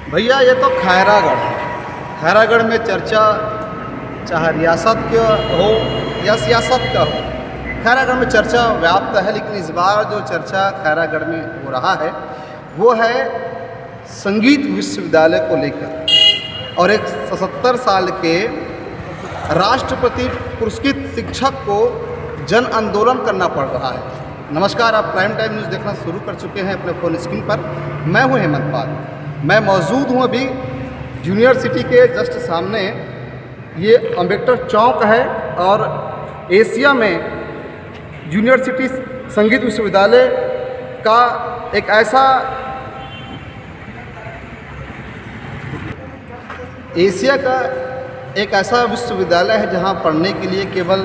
भैया ये तो खैरागढ़ है। खैरागढ़ में चर्चा चाहे रियासत का हो या सियासत का हो, खैरागढ़ में चर्चा व्याप्त है। लेकिन इस बार जो चर्चा खैरागढ़ में हो रहा है वो है संगीत विश्वविद्यालय को लेकर और एक 77 साल के राष्ट्रपति पुरस्कृत शिक्षक को जन आंदोलन करना पड़ रहा है। नमस्कार, आप प्राइम टाइम न्यूज़ देखना शुरू कर चुके हैं अपने फ़ोन स्क्रीन पर। मैं हूं हेमंत पाल। मैं मौजूद हूं अभी जूनियर सिटी के जस्ट सामने। ये अम्बेडकर चौक है और एशिया में जूनियर सिटी संगीत विश्वविद्यालय का एक ऐसा विश्वविद्यालय है जहां पढ़ने के लिए केवल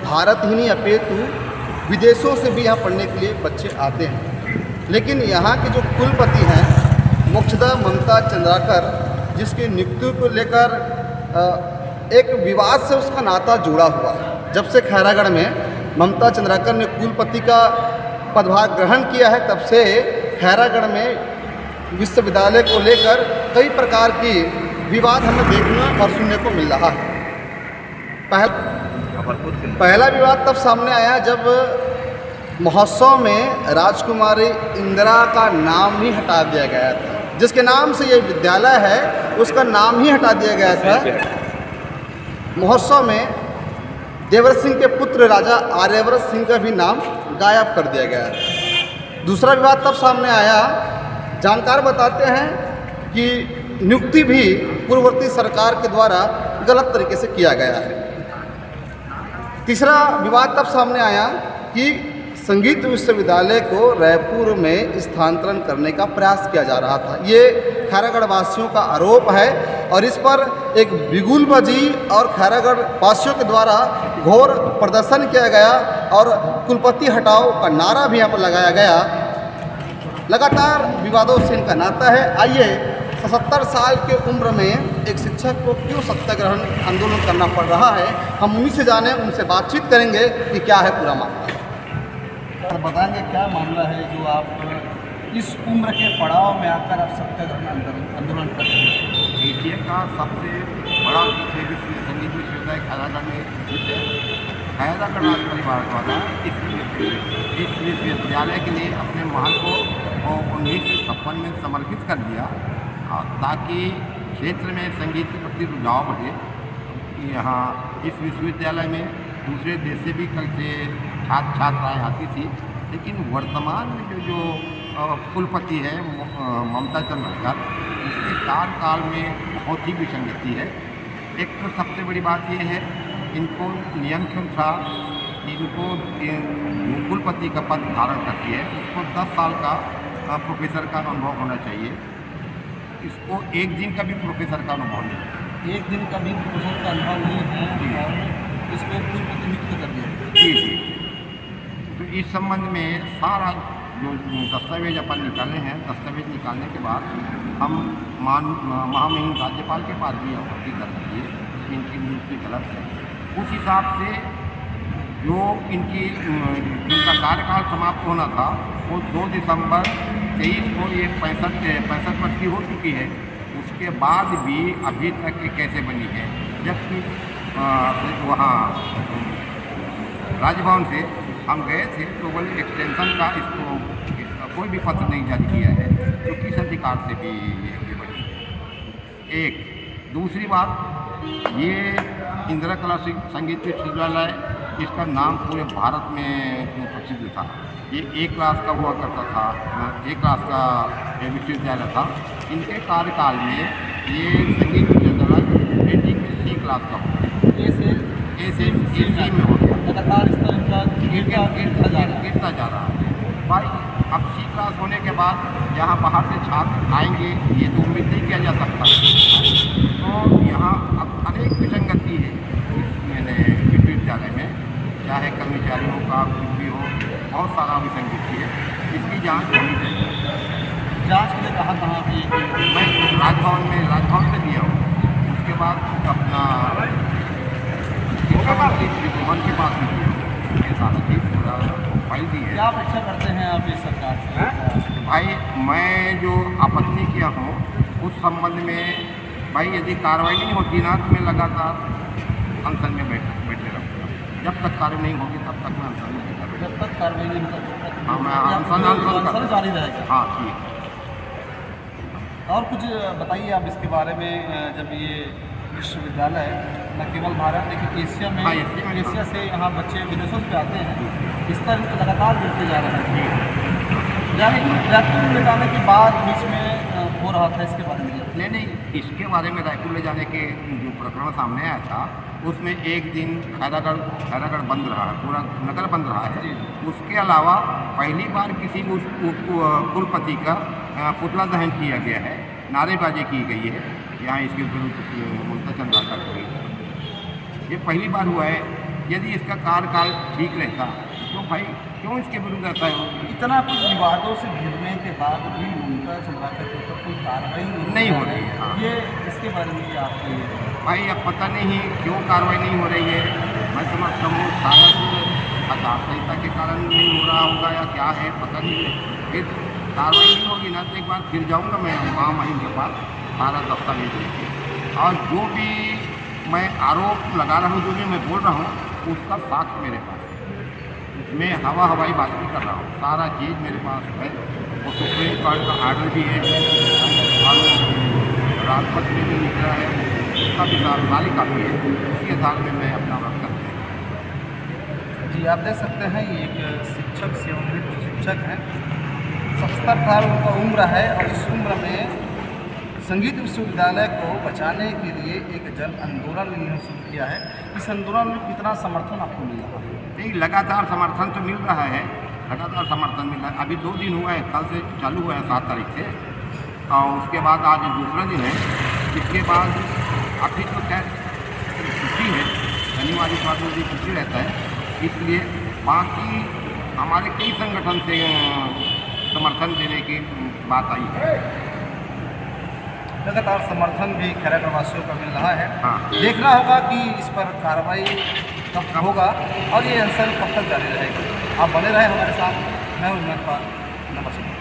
भारत ही नहीं अपितु विदेशों से भी यहाँ पढ़ने के लिए बच्चे आते हैं। लेकिन यहाँ के जो कुलपति हैं मोक्षदा ममता चंद्राकर, जिसकी नियुक्ति को लेकर एक विवाद से उसका नाता जुड़ा हुआ है। जब से खैरागढ़ में ममता चंद्राकर ने कुलपति का पदभार ग्रहण किया है, तब से खैरागढ़ में विश्वविद्यालय को लेकर कई प्रकार की विवाद हमें देखने और सुनने को मिल रहा है। पहला विवाद तब सामने आया जब महोत्सव में राजकुमारी इंदिरा का नाम ही हटा दिया गया था। जिसके नाम से ये विद्यालय है उसका नाम ही हटा दिया गया था। महोत्सव में देवर सिंह के पुत्र राजा आर्यवर्त सिंह का भी नाम गायब कर दिया गया था। दूसरा विवाद तब सामने आया, जानकार बताते हैं कि नियुक्ति भी पूर्ववर्ती सरकार के द्वारा गलत तरीके से किया गया है। तीसरा विवाद तब सामने आया कि संगीत विश्वविद्यालय को रायपुर में स्थानांतरण करने का प्रयास किया जा रहा था। ये खैरागढ़ वासियों का आरोप है और इस पर एक बिगुलबाजी और खैरागढ़ वासियों के द्वारा घोर प्रदर्शन किया गया और कुलपति हटाओ का नारा भी यहाँ पर लगाया गया। लगातार विवादों से इनका नाता है। आइए 77 साल के उम्र में एक शिक्षक को क्यों सत्याग्रह आंदोलन करना पड़ रहा है, हम उन्हीं से जाने, उनसे बातचीत करेंगे कि क्या है पूरा मामला। तो बताएंगे क्या मामला है जो आप इस उम्र के पड़ाव में आकर आप सत्याग्रह आंदोलन कर रहे हैं। एशिया का सबसे बड़ा संगीत विश्वविद्यालय खैरागढ़ में स्थित है। खैरागढ़ राज परिवार द्वारा इस विश्वविद्यालय के लिए अपने महल को 1956 में समर्पित कर दिया ताकि क्षेत्र में संगीत के प्रति रुझाव बढ़े। यहाँ इस विश्वविद्यालय में दूसरे देश से भी कई छात्र छात्राएँ आती थी। लेकिन वर्तमान में जो कुलपति है ममता चंद्राकर, उसके कार्यकाल में बहुत ही विसंगति है। एक तो सबसे बड़ी बात यह है, इनको नियम के अनुसार इनको कुलपति का पद धारण करती है, उसको 10 साल का प्रोफेसर का अनुभव होना चाहिए। इसको एक दिन का भी प्रोफेसर का अनुभव नहीं, एक दिन का भी प्रोफेसर का अनुभव नहीं है और इसको कुलपति नियुक्त कर दिया। जी। तो इस संबंध में सारा जो दस्तावेज अपन निकाले हैं, दस्तावेज निकालने के बाद हम महामहिम राज्यपाल के पास भी आपत्ति कर दिए कि इनकी नियुक्ति गलत है। उस हिसाब से जो जिनका कार्यकाल समाप्त होना था वो 2 दिसंबर 23 को ये 65 वर्ष की हो चुकी है। उसके बाद भी अभी तक ये कैसे बनी है, जबकि वहाँ राजभवन से हम गए थे तो बोले एक्सटेंशन का इसको कोई भी पत्र नहीं जारी किया है, तो किस अधिकार से भी ये बनी है। एक दूसरी बात, ये इंदिरा कला संगीत विश्वविद्यालय, इसका नाम पूरे भारत में प्रसिद्ध था। ये A क्लास का हुआ करता था, A क्लास का विश्वविद्यालय था। इनके कार्यकाल में ये संगीत विश्वविद्यालय रेटिंग में C क्लास का हो गया, A से C में हो गया। लगातार इस तरह का गिरता जा रहा है भाई। अब C क्लास होने के बाद यहाँ बाहर से छात्र आएंगे ये तो उम्मीद नहीं किया जा सकता। तो यहाँ अब अनेक विसंगति है इस विश्वविद्यालय में, चाहे कर्मचारियों का कुछ भी हो, बहुत सारा विसंगति है। इसकी जांच होनी चाहिए। जांच के लिए कहाँ की? मैं राजभवन में दिया हूँ। उसके बाद अपना भवन के पास भी दिया हूँ। ये सारा चीज़ पूरा फाइल दी है। क्या अपेक्षा करते हैं आप इस सरकार से? भाई मैं जो आपत्ति किया हूँ उस संबंध में भाई यदि कार्रवाई नहीं होती ना तो मैं लगातार अनशन में बैठे रहूँगा। जब तक कार्रवाई नहीं होगी तब तक मैं अनशन में बैठा रहूँगा। जब तक कार्रवाई नहीं होती हाँ, मैं अनशन जारी रहेगा। हाँ ठीक है। और कुछ बताइए आप इसके बारे में, जब ये विश्वविद्यालय न केवल भारत लेकिन एशिया में, हाँ, एशिया से यहाँ बच्चे विदेशों से आते हैं, इस तरह लगातार बढ़ते जा रहे हैं। यानी रायपुर ले जाने के बाद बीच में हो रहा था, इसके बारे में नहीं, इसके बारे में रायपुर ले जाने के जो प्रकरण सामने आया था उसमें एक दिन खैरागढ़ बंद रहा है, पूरा नगर बंद रहा है। उसके अलावा पहली बार किसी कुलपति का पुतला दहन किया गया है, नारेबाजी की गई है यहाँ इसके विरुद्ध ममता चंद्राकर को। ये पहली बार हुआ है। यदि इसका कार्यकाल ठीक रहता तो भाई क्यों इसके विरुद्ध ऐसा हो। इतना कुछ विवादों से घिरने के बाद भी ममता चंद्राकर के ऊपर कोई कार्रवाई नहीं हो रही है। हाँ। ये इसके बारे में ये आपको ये भाई अब पता नहीं क्यों कार्रवाई नहीं हो रही है। मैं समझता हूँ शायद आचार संहिता के कारण नहीं हो रहा होगा या क्या है, पता नहीं है। फिर कार्रवाई नहीं होगी ना तो एक बार फिर जाऊँगा मैं वहाँ महिम के पास सारा दस्तावेज लेके, और जो भी मैं आरोप लगा रहा हूँ, जो भी मैं बोल रहा हूँ उसका साक्ष्य मेरे पास है। मैं हवाई बात नहीं कर रहा हूँ, सारा चीज़ मेरे पास है। और सुप्रीम कोर्ट का आर्डर भी है और राजपथ में भी निकला है, उसका भी सारी काफ़ी है। उसी आधार में मैं अपना वर्क करता हूँ। जी, आप देख सकते हैं ये एक शिक्षक सेवानिवृत्त जो शिक्षक हैं, 77 साल उनका उम्र है, और इस उम्र में संगीत विश्वविद्यालय को बचाने के लिए एक जन आंदोलन इन्होंने शुरू किया है। इस आंदोलन में कितना समर्थन आपको मिल रहा है? नहीं, लगातार समर्थन तो मिल रहा है, लगातार समर्थन मिल रहा है। अभी 2 दिन हुआ है, कल से चालू हुआ है 7 तारीख से, और उसके बाद आज दूसरा दिन है। इसके बाद अभी तो खैर छुट्टी है, शनिवार इतवार को भी छुट्टी रहता है, इसलिए बाकी हमारे कई संगठन से समर्थन देने की बात आई है। लगातार समर्थन भी खैरागढ़ वासियों का मिल रहा है। हाँ। देखना होगा कि इस पर कार्रवाई कब होगा और ये अनशन कब तक जारी रहेगा। आप बने रहे हमारे साथ। मैं हूं उम्मीदवार। नमस्कार।